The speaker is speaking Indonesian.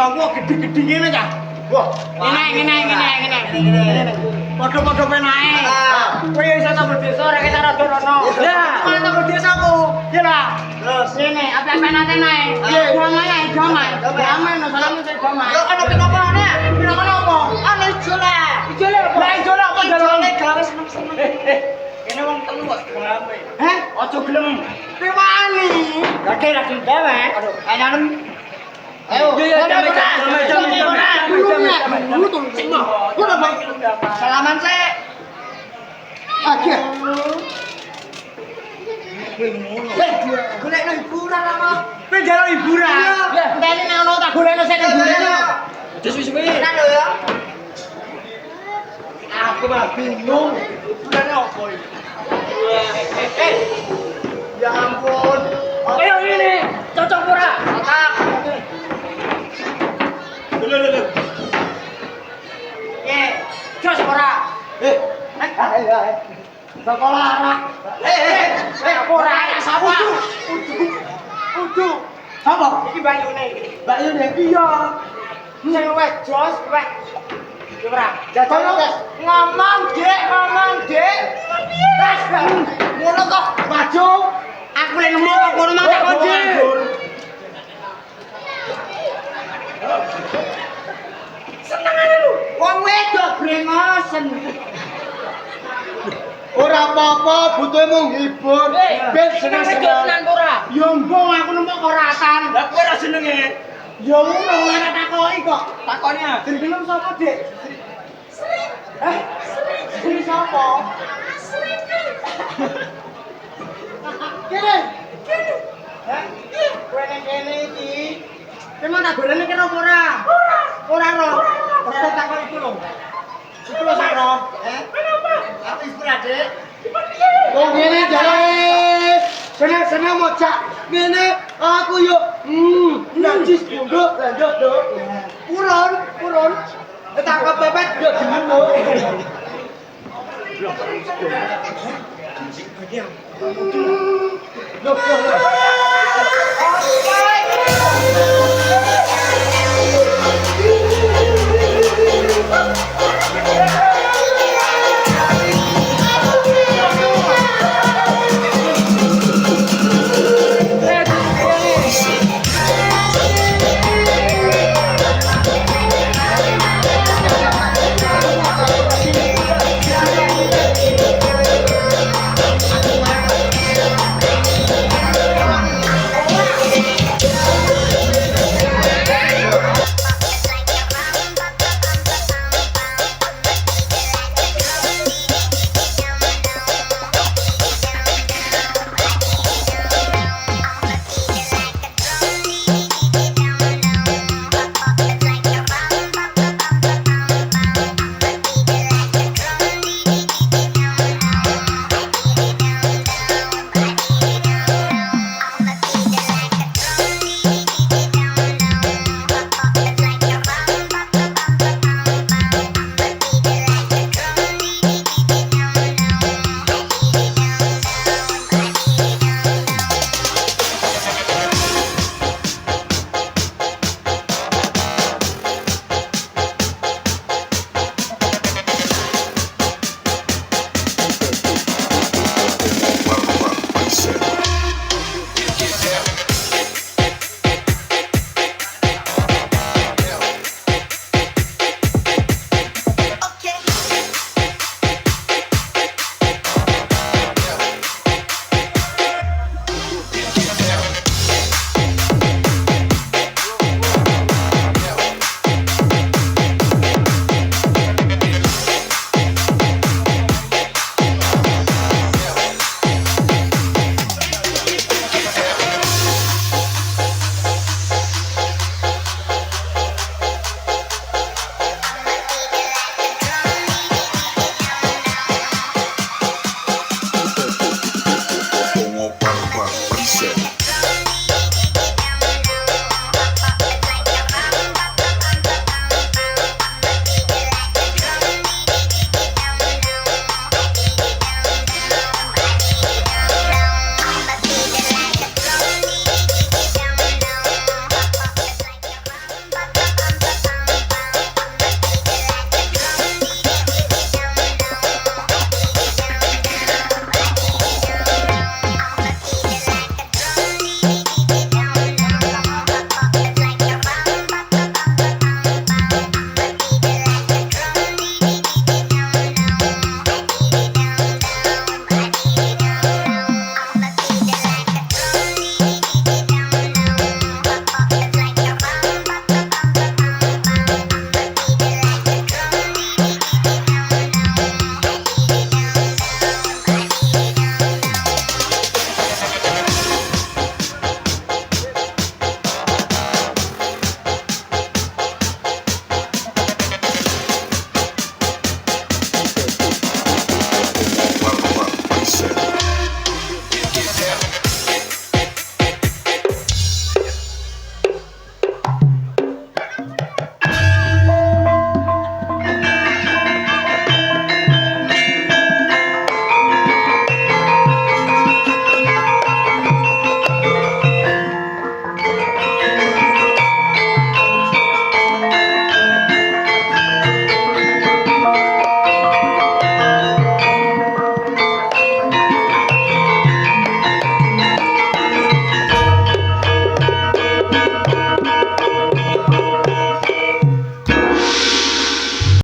Bungaku gede-gede ngene ta. Wah, ngene. Padha-padha penae. Kowe iso tambah desa rek cara dorono. Ya, mana tambah desaku. Ya lah. Terus ngene, apa-apa nate nae. Damai. Damai no salamu sing damai. Yo ana pinapane? Pinapane apa? Ana ijola. Ijola apa? Lah ijola apa dalane gawe seneng-seneng. Kene wong telu kok damai. Heh, aja gelem. Piwani. Lagi gawe. Aduh, ayo. Ayo, damai. Salaman sih. Aja. Golekno hiburan apa? Kowe njaluk hiburan. Enteni nang ono tak golekno sik hiburan. Wis suwi-suwi. Tenan lho ya. Aku malah bingung. Hiburane opo iki? Ya ampun. Ayo ini, cocok ora? Cocok. Lho. Jos ora. Ayo. Sekolah anak. Ora ya sapa? Udu. Sapa? Iki Bayune. Bayune iya. Sing wes jos wes. Ora. Ngomong, Dik. Wes, ngono kok maju. Aku lek nemu kok ngono mang tak kunci. Senengane lu. Wong wedok brengosen. Ora apa-apa, butuhe mung hibur. Ben seneng-seneng ora. Ya mbong aku nemu koratan. Lah kowe ora senenge. Ya ngono ora takoki kok. Takoni ah. Jenengmu sapa, Dik? Sri. Sri sapa? Sri. Kene. Hah? Kowe nek kene iki. Kemana tak gorene kira apa ora? Ora ro. Ora takon iku lho. Iku lho sak ro. Kenapa? Aku istirahat, Dik. Wong ngene jare. Seneng mocak. Ngene aku yo najis nduk lanjut, Duk. Purun. Tak kepepet yo jenengmu. Loh.